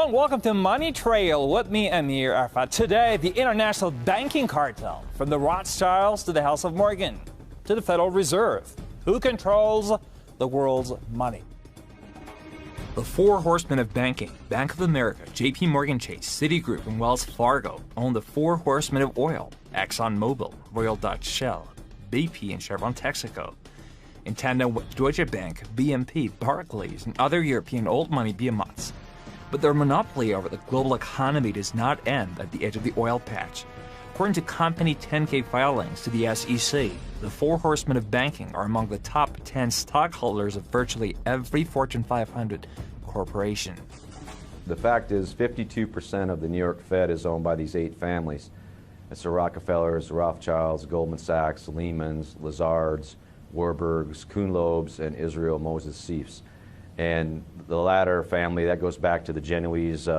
and welcome to Money Trail with me, Amir Arfat. Today, the international banking cartel, from the Rothschilds to the House of Morgan to the Federal Reserve. Who controls the world's money? The four horsemen of banking, Bank of America, JP Morgan Chase, Citigroup, and Wells Fargo, own the four horsemen of oil, ExxonMobil, Royal Dutch Shell, BP, and Chevron Texaco. In tandem with Deutsche Bank, BNP, Barclays, and other European old money behemoths. But their monopoly over the global economy does not end at the edge of the oil patch. According to company 10K filings to the SEC, the four horsemen of banking are among the top 10 stockholders of virtually every Fortune 500 corporation. The fact is 52% of the New York Fed is owned by these 8 families. It's the Rockefellers, the Rothschilds, Goldman Sachs, Lehman's, Lazards, Warburgs, Kuhn-Loebs, and Israel Moses Seifs. And the latter family, that goes back to the Genoese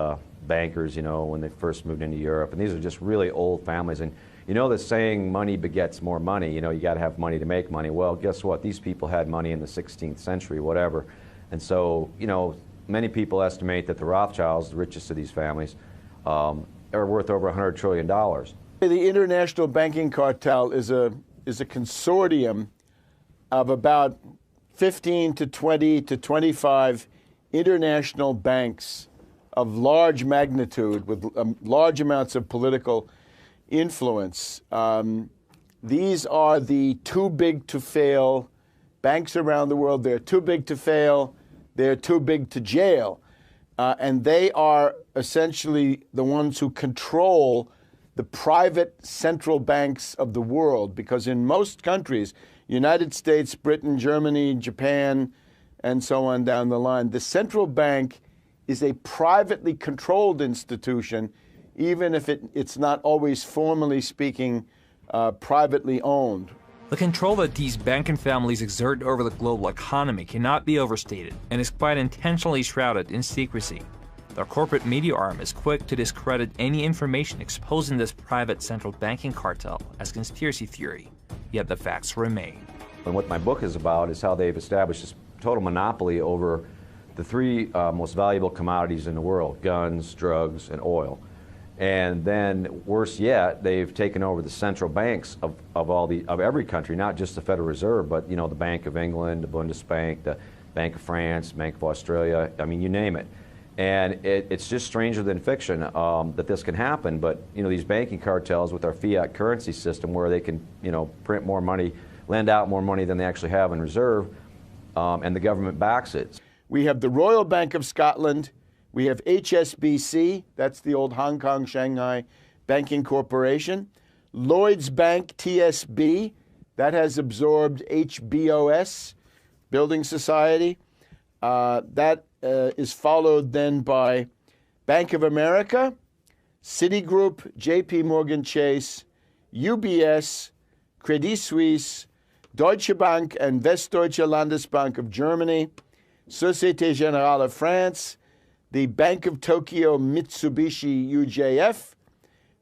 bankers, you know, when they first moved into Europe. And these are just really old families. And you know the saying, money begets more money, you know, you got to have money to make money. Well, guess what? These people had money in the 16th century, whatever. And so, you know, many people estimate that the Rothschilds, the richest of these families, are worth over $100 trillion. The international banking cartel is a consortium of about 15 to 20 to 25 international banks of large magnitude with large amounts of political influence. These are the too big to fail banks around the world. They're too big to fail. They're too big to jail. And they are essentially the ones who control the private central banks of the world, because in most countries, United States, Britain, Germany, Japan, and so on down the line, the central bank is a privately controlled institution, even if it's not always, formally speaking, privately owned. The control that these banking families exert over the global economy cannot be overstated and is quite intentionally shrouded in secrecy. Their corporate media arm is quick to discredit any information exposing this private central banking cartel as conspiracy theory. Yet the facts remain. And what my book is about is how they've established this total monopoly over the 3 most valuable commodities in the world: guns, drugs, and oil. And then, worse yet, they've taken over the central banks of every country, not just the Federal Reserve, but you know, the Bank of England, the Bundesbank, the Bank of France, Bank of Australia. I mean, you name it. And it's just stranger than fiction that this can happen. But you know, these banking cartels with our fiat currency system, where they can, you know, print more money, lend out more money than they actually have in reserve, and the government backs it. We have the Royal Bank of Scotland. We have HSBC, that's the old Hong Kong, Shanghai Banking Corporation. Lloyds Bank, TSB, that has absorbed HBOS, Building Society. That is followed then by Bank of America, Citigroup, JP Morgan Chase, UBS, Credit Suisse, Deutsche Bank and Westdeutsche Landesbank of Germany, Société Générale of France, the Bank of Tokyo Mitsubishi UJF,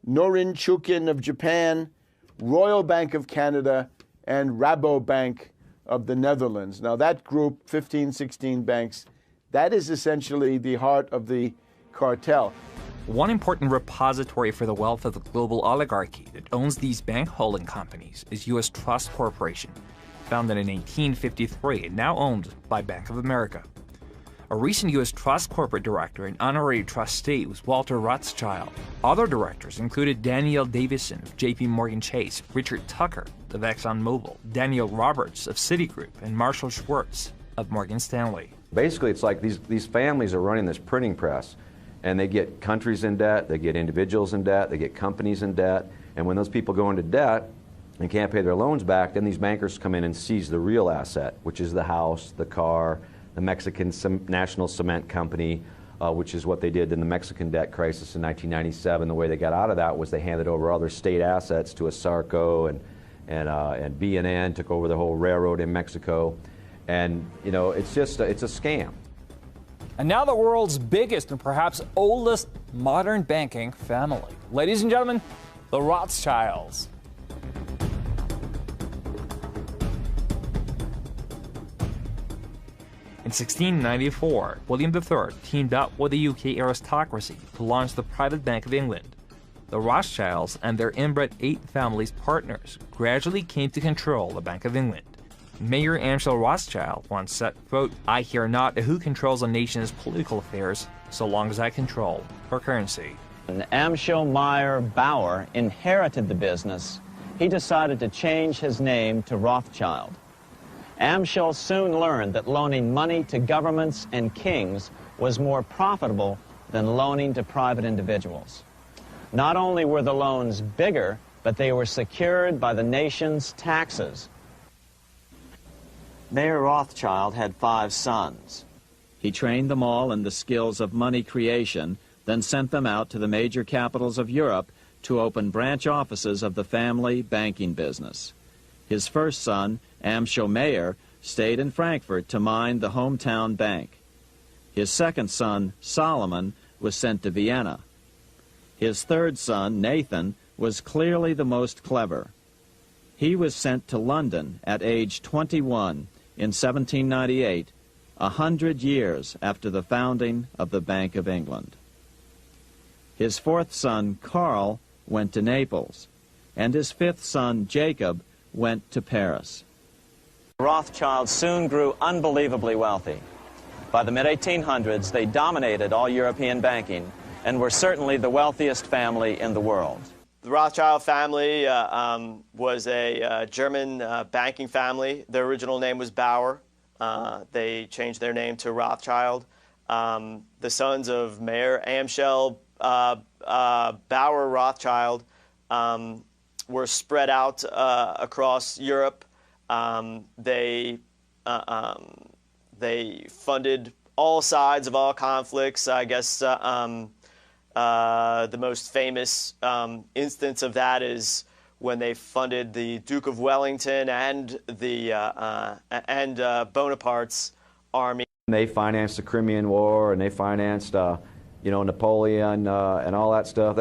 Norinchukin of Japan, Royal Bank of Canada, and Rabobank of the Netherlands. Now that group, 15, 16 banks, that is essentially the heart of the cartel. One important repository for the wealth of the global oligarchy that owns these bank holding companies is U.S. Trust Corporation, founded in 1853 and now owned by Bank of America. A recent U.S. Trust corporate director and honorary trustee was Walter Rothschild. Other directors included Daniel Davison of JP Morgan Chase, Richard Tucker of ExxonMobil, Daniel Roberts of Citigroup, and Marshall Schwartz of Morgan Stanley. Basically, it's like these families are running this printing press, and they get countries in debt, they get individuals in debt, they get companies in debt, and when those people go into debt and can't pay their loans back, then these bankers come in and seize the real asset, which is the house, the car, the Mexican National Cement Company, which is what they did in the Mexican debt crisis in 1997. The way they got out of that was they handed over other state assets to Asarco, and B&N took over the whole railroad in Mexico. And, you know, it's a scam. And now the world's biggest and perhaps oldest modern banking family. Ladies and gentlemen, the Rothschilds. In 1694, William III teamed up with the UK aristocracy to launch the private Bank of England. The Rothschilds and their inbred 8 families partners gradually came to control the Bank of England. Mayor Amschel Rothschild once said, quote, "I care not who controls a nation's political affairs, so long as I control her currency." When Amschel Meyer Bauer inherited the business, he decided to change his name to Rothschild. Amschel soon learned that loaning money to governments and kings was more profitable than loaning to private individuals. Not only were the loans bigger, but they were secured by the nation's taxes. Mayer Rothschild had 5 sons. He trained them all in the skills of money creation, then sent them out to the major capitals of Europe to open branch offices of the family banking business. His first son, Amschel Meyer, stayed in Frankfurt to mind the hometown bank. His second son, Solomon, was sent to Vienna. His third son, Nathan, was clearly the most clever. He was sent to London at age 21 in 1798, 100 years after the founding of the Bank of England. His fourth son, Carl, went to Naples, and his fifth son, Jacob, went to Paris. Rothschilds soon grew unbelievably wealthy. By the mid-1800s, they dominated all European banking and were certainly the wealthiest family in the world. The Rothschild family was a German banking family. Their original name was Bauer. They changed their name to Rothschild. The sons of Mayer Amschel Bauer Rothschild were spread out across Europe. They funded all sides of all conflicts. I guess the most famous instance of that is when they funded the Duke of Wellington and Bonaparte's army. They financed the Crimean War, and they financed, Napoleon and all that stuff.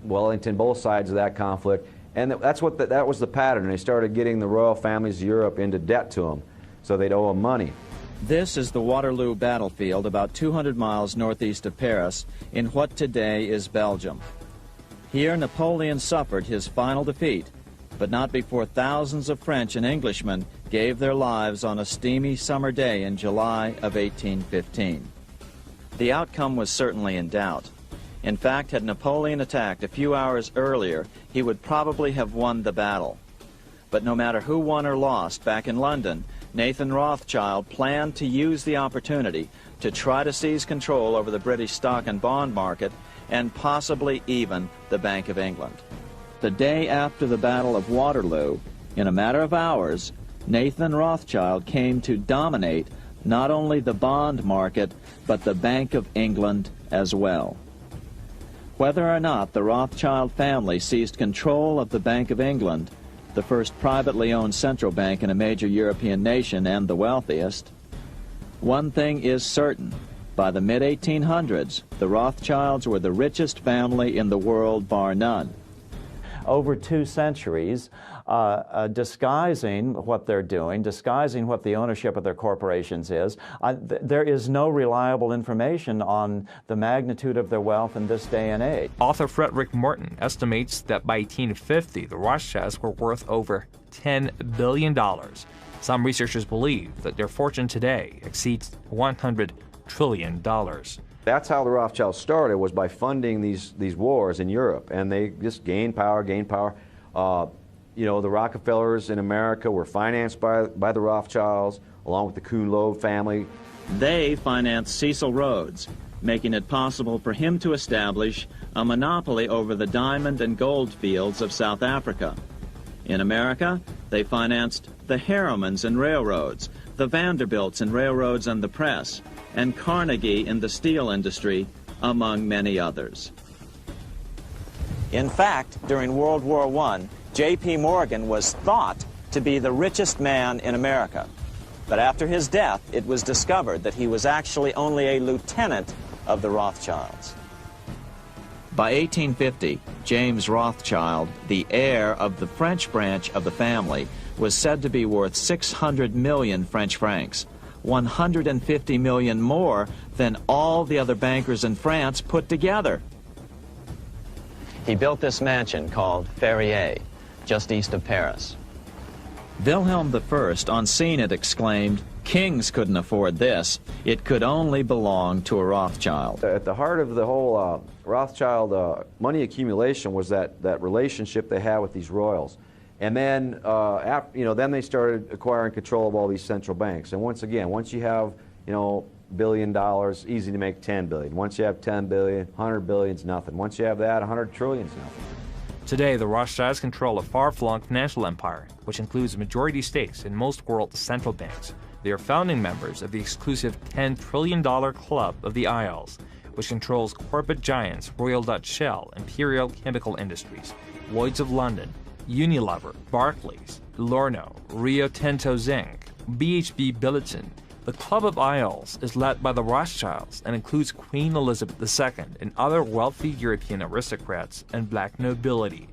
Wellington, both sides of that conflict, and that was the pattern. They started getting the royal families of Europe into debt to them, so they'd owe them money. This is the Waterloo battlefield about 200 miles northeast of Paris in what today is Belgium. Here Napoleon suffered his final defeat, but not before thousands of French and Englishmen gave their lives on a steamy summer day in July of 1815. The outcome was certainly in doubt. In fact, had Napoleon attacked a few hours earlier, he would probably have won the battle. But no matter who won or lost back in London, Nathan Rothschild planned to use the opportunity to try to seize control over the British stock and bond market and possibly even the Bank of England. The day after the Battle of Waterloo, in a matter of hours, Nathan Rothschild came to dominate not only the bond market, but the Bank of England as well. Whether or not the Rothschild family seized control of the Bank of England, the first privately owned central bank in a major European nation and the wealthiest, one thing is certain. By the mid-1800s, the Rothschilds were the richest family in the world, bar none. Over 2 centuries, disguising what they're doing, disguising what the ownership of their corporations is. There is no reliable information on the magnitude of their wealth in this day and age. Author Frederick Martin estimates that by 1850, the Rothschilds were worth over $10 billion. Some researchers believe that their fortune today exceeds $100 trillion. That's how the Rothschilds started, was by funding these wars in Europe, and they just gained power. The Rockefellers in America were financed by the Rothschilds, along with the Kuhn-Loeb family. They financed Cecil Rhodes, making it possible for him to establish a monopoly over the diamond and gold fields of South Africa. In America, they financed the Harrimans and railroads, the Vanderbilts in railroads and the press, and Carnegie in the steel industry, among many others. In fact, during World War I, J.P. Morgan was thought to be the richest man in America. But after his death, it was discovered that he was actually only a lieutenant of the Rothschilds. By 1850, James Rothschild, the heir of the French branch of the family, was said to be worth 600 million French francs, 150 million more than all the other bankers in France put together. He built this mansion called Ferrier, just east of Paris. Wilhelm I, on seeing it, exclaimed, "Kings couldn't afford this. It could only belong to a Rothschild." At the heart of the whole Rothschild money accumulation was that relationship they had with these royals. And then, then they started acquiring control of all these central banks. And once again, once you have, $1 billion, easy to make 10 billion. Once you have 10 billion, 100 billion's nothing. Once you have that, 100 trillion's nothing. Today, the Rothschilds control a far-flung financial empire, which includes majority stakes in most world central banks. They are founding members of the exclusive $10 trillion Club of the Isles, which controls corporate giants Royal Dutch Shell, Imperial Chemical Industries, Lloyds of London, Unilever, Barclays, Lorno, Rio Tinto Zinc, BHP Billiton. The Club of Isles is led by the Rothschilds and includes Queen Elizabeth II and other wealthy European aristocrats and black nobility.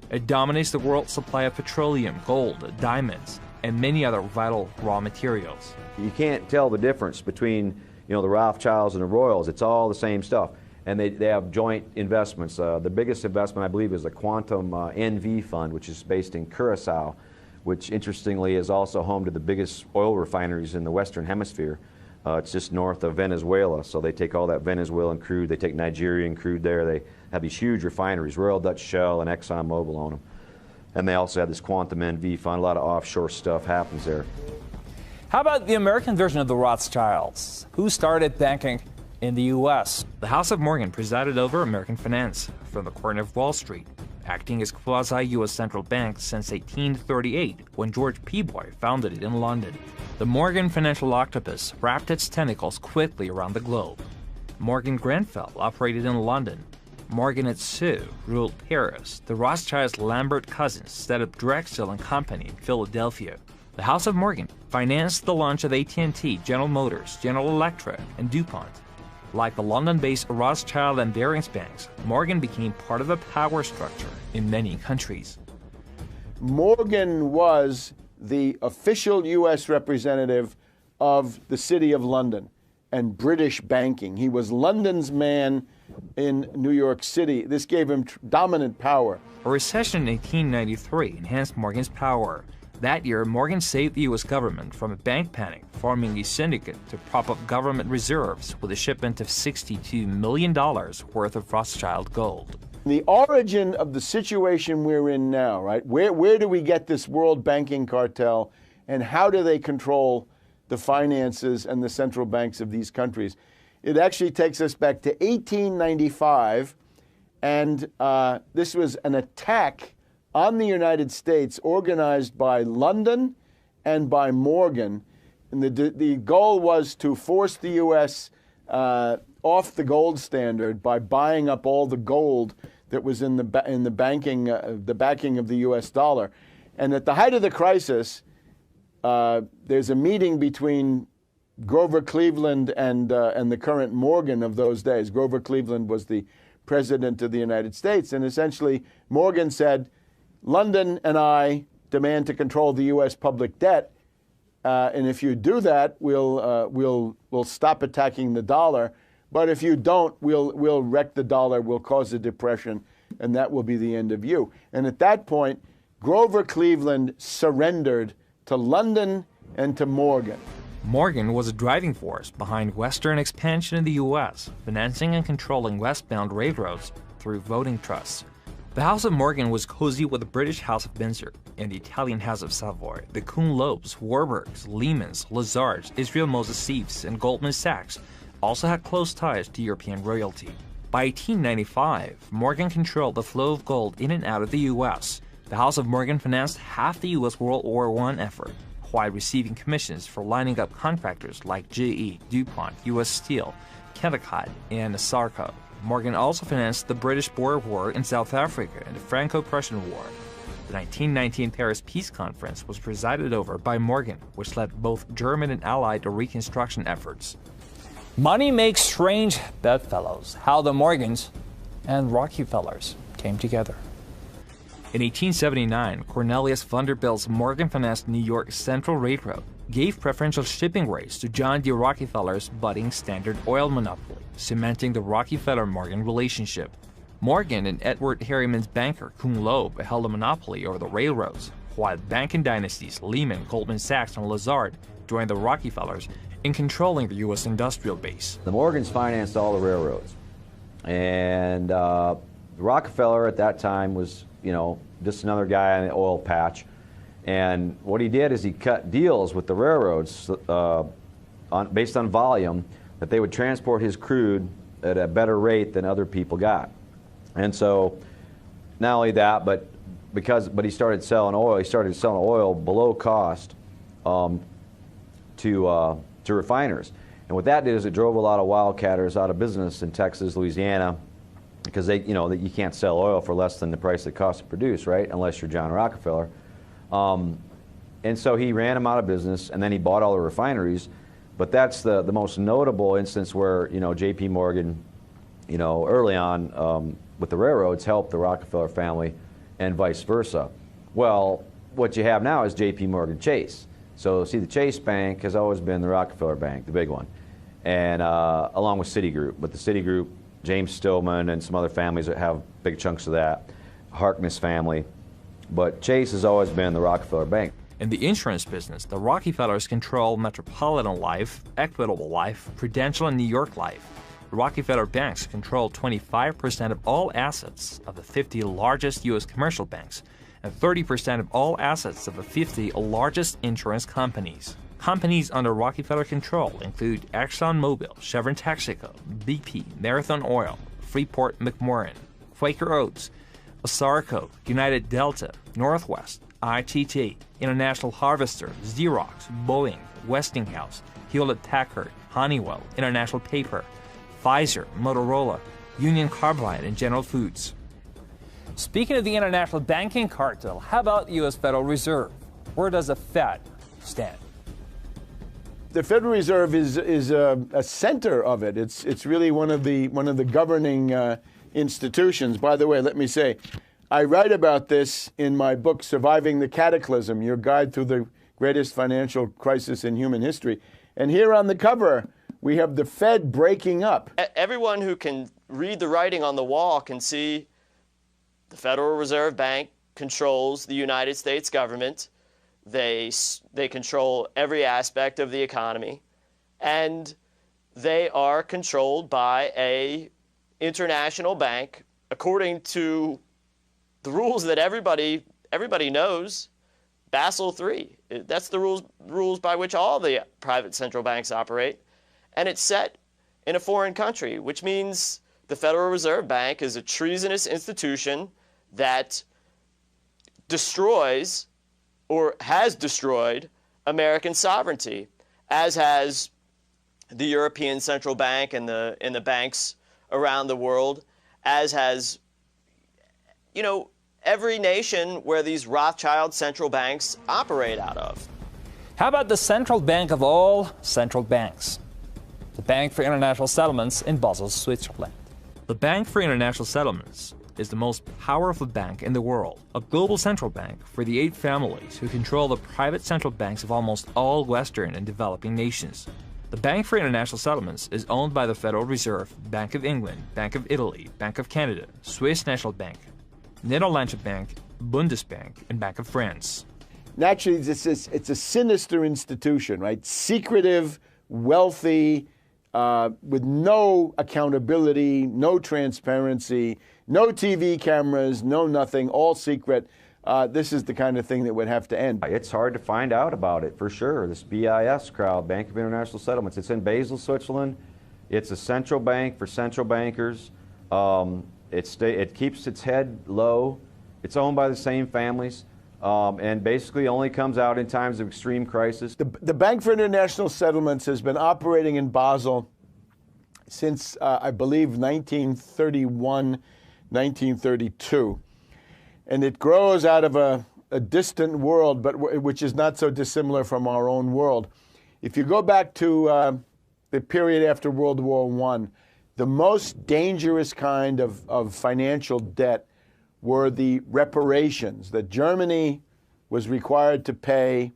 It dominates the world's supply of petroleum, gold, diamonds, and many other vital raw materials. You can't tell the difference between, the Rothschilds and the royals. It's all the same stuff. And they have joint investments. The biggest investment, I believe, is the Quantum NV Fund, which is based in Curacao, which interestingly is also home to the biggest oil refineries in the Western Hemisphere. It's just north of Venezuela, so they take all that Venezuelan crude, they take Nigerian crude there, they have these huge refineries, Royal Dutch Shell and ExxonMobil on them. And they also have this Quantum NV Fund, a lot of offshore stuff happens there. How about the American version of the Rothschilds? Who started banking in the U.S.? The House of Morgan presided over American finance from the corner of Wall Street, acting as quasi-U.S. central bank since 1838, when George Peabody founded it in London. The Morgan financial octopus wrapped its tentacles quickly around the globe. Morgan Grenfell operated in London. Morgan & Sioux ruled Paris. The Rothschilds' Lambert cousins set up Drexel & Company in Philadelphia. The House of Morgan financed the launch of AT&T, General Motors, General Electric, and DuPont. Like the London-based Rothschild and Barings banks, Morgan became part of a power structure in many countries. Morgan was the official U.S. representative of the City of London and British banking. He was London's man in New York City. This gave him dominant power. A recession in 1893 enhanced Morgan's power. That year, Morgan saved the U.S. government from a bank panic, forming a syndicate to prop up government reserves with a shipment of $62 million worth of Rothschild gold. The origin of the situation we're in now, right? Where do we get this world banking cartel, and how do they control the finances and the central banks of these countries? It actually takes us back to 1895, and this was an attack on the United States organized by London and by Morgan. And the goal was to force the U.S. Off the gold standard by buying up all the gold that was in the backing of the U.S. dollar. And at the height of the crisis, there's a meeting between Grover Cleveland and the current Morgan of those days. Grover Cleveland was the president of the United States, and essentially Morgan said, London and I demand to control the U.S. public debt, and if you do that, we'll stop attacking the dollar. But if you don't, we'll wreck the dollar, we'll cause a depression, and that will be the end of you. And at that point, Grover Cleveland surrendered to London and to Morgan. Morgan was a driving force behind Western expansion in the U.S., financing and controlling westbound railroads through voting trusts. The House of Morgan was cozy with the British House of Windsor and the Italian House of Savoy. The Kuhn-Loebs, Warburgs, Lehmans, Lazards, Israel Moses Sieves, and Goldman Sachs also had close ties to European royalty. By 1895, Morgan controlled the flow of gold in and out of the U.S. The House of Morgan financed half the U.S. World War I effort, while receiving commissions for lining up contractors like GE, DuPont, U.S. Steel, Kennecott, and Sarco. Morgan also financed the British-Boer War in South Africa and the Franco-Prussian War. The 1919 Paris Peace Conference was presided over by Morgan, which led both German and Allied reconstruction efforts. Money makes strange bedfellows. How the Morgans and Rockefellers came together. In 1879, Cornelius Vanderbilt's Morgan-financed New York Central Railroad gave preferential shipping rates to John D. Rockefeller's budding Standard Oil monopoly, cementing the Rockefeller-Morgan relationship. Morgan and Edward Harriman's banker Kung Loeb held a monopoly over the railroads, while banking dynasties Lehman, Goldman Sachs, and Lazard joined the Rockefellers in controlling the U.S. industrial base. The Morgans financed all the railroads, and Rockefeller at that time was, just another guy on the oil patch. And what he did is he cut deals with the railroads based on volume, that they would transport his crude at a better rate than other people got. And so, not only that, but he started selling oil. He started selling oil below cost to refiners. And what that did is it drove a lot of wildcatters out of business in Texas, Louisiana, because you can't sell oil for less than the price it costs to produce, right? Unless you're John Rockefeller. And so he ran them out of business, and then he bought all the refineries. But that's the most notable instance where J.P. Morgan, early on with the railroads helped the Rockefeller family, and vice versa. Well, what you have now is J.P. Morgan Chase. So see, the Chase Bank has always been the Rockefeller Bank, the big one, and along with Citigroup. But the Citigroup, James Stillman and some other families that have big chunks of that, Harkness family. But Chase has always been the Rockefeller Bank. In the insurance business, the Rockefellers control Metropolitan Life, Equitable Life, Prudential, and New York Life. The Rockefeller banks control 25% of all assets of the 50 largest U.S. commercial banks and 30% of all assets of the 50 largest insurance companies. Companies under Rockefeller control include ExxonMobil, Chevron Texaco, BP, Marathon Oil, Freeport McMoran, Quaker Oats, Asarco, United Delta, Northwest, ITT, International Harvester, Xerox, Boeing, Westinghouse, Hewlett-Packard, Honeywell, International Paper, Pfizer, Motorola, Union Carbide, and General Foods. Speaking of the international banking cartel, how about the U.S. Federal Reserve? Where does the Fed stand? The Federal Reserve is a center of it. It's really one of the governing institutions. By the way, let me say, I write about this in my book, Surviving the Cataclysm, Your Guide Through the Greatest Financial Crisis in Human History. And here on the cover, we have the Fed breaking up. Everyone who can read the writing on the wall can see the Federal Reserve Bank controls the United States government. They control every aspect of the economy, and they are controlled by an international bank according to the rules that everybody knows. Basel III. That's the rules by which all the private central banks operate, and it's set in a foreign country, which means the Federal Reserve Bank is a treasonous institution that destroys or has destroyed American sovereignty, as has the European Central Bank and the banks around the world, as has, every nation where these Rothschild central banks operate out of. How about the central bank of all central banks? The Bank for International Settlements in Basel, Switzerland. The Bank for International Settlements is the most powerful bank in the world, a global central bank for the 8 families who control the private central banks of almost all Western and developing nations. The Bank for International Settlements is owned by the Federal Reserve, Bank of England, Bank of Italy, Bank of Canada, Swiss National Bank, Netherlands Bank, Bundesbank, and Bank of France. Naturally, it's a sinister institution, right? Secretive, wealthy, with no accountability, no transparency, no TV cameras, no nothing, all secret. This is the kind of thing that would have to end. It's hard to find out about it, for sure. This BIS crowd, Bank of International Settlements, it's in Basel, Switzerland. It's a central bank for central bankers. It keeps its head low. It's owned by the same families, and basically only comes out in times of extreme crisis. The Bank for International Settlements has been operating in Basel since, I believe, 1931, 1932. And it grows out of a distant world, but which is not so dissimilar from our own world. If you go back to the period after World War I, the most dangerous kind of financial debt were the reparations, that Germany was required to pay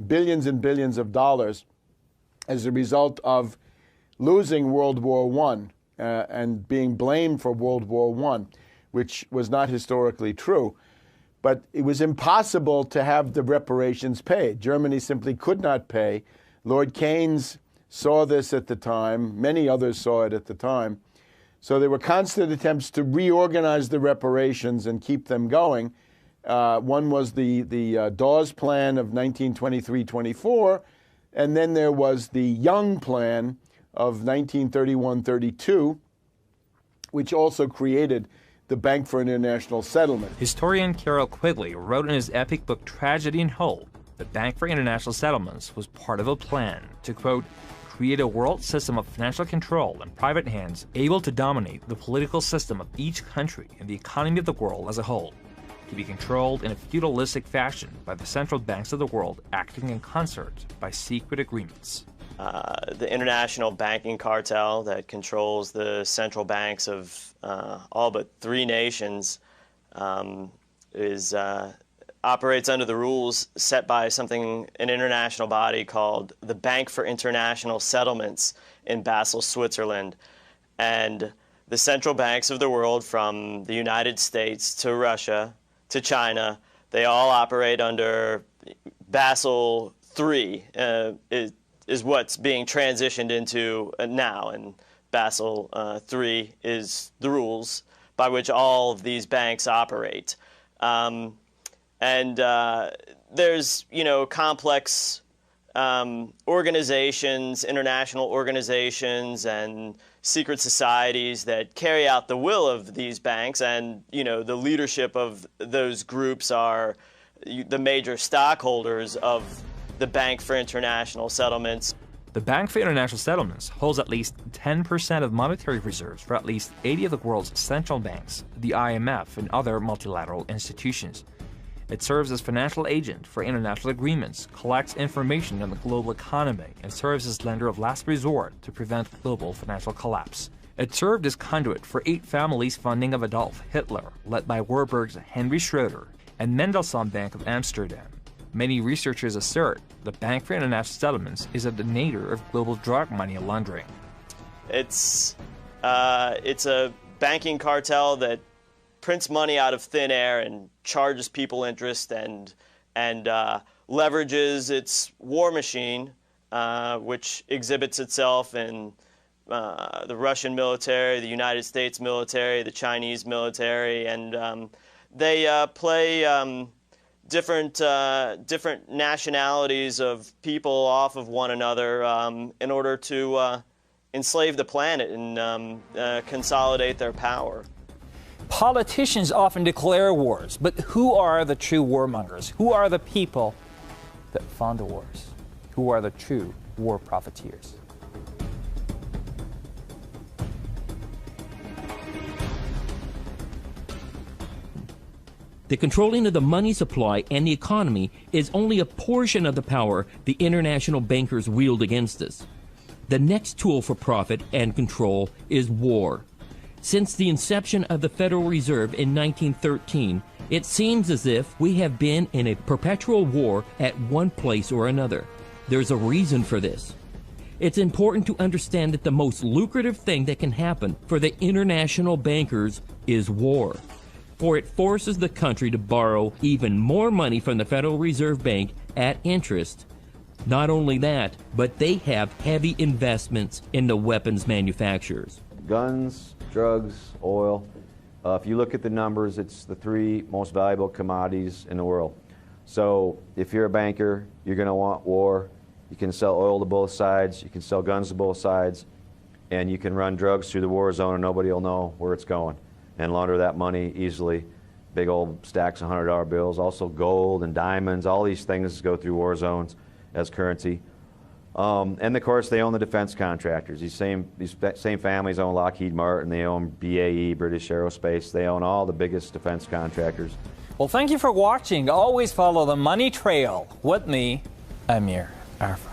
billions and billions of dollars as a result of losing World War I and being blamed for World War I, which was not historically true. But it was impossible to have the reparations paid. Germany simply could not pay. Lord Keynes saw this at the time. Many others saw it at the time. So there were constant attempts to reorganize the reparations and keep them going. One was the Dawes Plan of 1923-24, and then there was the Young Plan of 1931-32, which also created the Bank for International Settlement. Historian Carroll Quigley wrote in his epic book Tragedy and Hope that Bank for International Settlements was part of a plan to, quote, create a world system of financial control in private hands able to dominate the political system of each country and the economy of the world as a whole, to be controlled in a feudalistic fashion by the central banks of the world acting in concert by secret agreements. The international banking cartel that controls the central banks of all but 3 nations operates under the rules set by an international body called the Bank for International Settlements in Basel, Switzerland. And the central banks of the world, from the United States to Russia to China, they all operate under Basel III, is what's being transitioned into now. And Basel III is the rules by which all of these banks operate. There's, complex organizations, international organizations, and secret societies that carry out the will of these banks, and, the leadership of those groups are the major stockholders of the Bank for International Settlements. The Bank for International Settlements holds at least 10% of monetary reserves for at least 80 of the world's central banks, the IMF, and other multilateral institutions. It serves as financial agent for international agreements, collects information on the global economy, and serves as lender of last resort to prevent global financial collapse. It served as conduit for 8 families' funding of Adolf Hitler, led by Warburg's Henry Schroeder, and Mendelssohn Bank of Amsterdam. Many researchers assert the Bank for International Settlements is a detonator of global drug money laundering. It's a banking cartel that prints money out of thin air and charges people interest and leverages its war machine, which exhibits itself in the Russian military, the United States military, the Chinese military, and they play different nationalities of people off of one another in order to enslave the planet and consolidate their power. Politicians often declare wars, but who are the true warmongers? Who are the people that fund the wars? Who are the true war profiteers? The controlling of the money supply and the economy is only a portion of the power the international bankers wield against us. The next tool for profit and control is war. Since the inception of the Federal Reserve in 1913, it seems as if we have been in a perpetual war at one place or another. There's a reason for this. It's important to understand that the most lucrative thing that can happen for the international bankers is war, for it forces the country to borrow even more money from the Federal Reserve Bank at interest. Not only that, but they have heavy investments in the weapons manufacturers. Guns, drugs, oil. If you look at the numbers, it's the 3 most valuable commodities in the world. So if you're a banker, you're going to want war. You can sell oil to both sides, you can sell guns to both sides, and you can run drugs through the war zone and nobody will know where it's going, and launder that money easily. Big old stacks of $100 bills, also gold and diamonds, all these things go through war zones as currency. And of course, they own the defense contractors. These same families own Lockheed Martin, they own BAE, British Aerospace, they own all the biggest defense contractors. Well, thank you for watching. Always follow the money trail with me, Amir Arfa.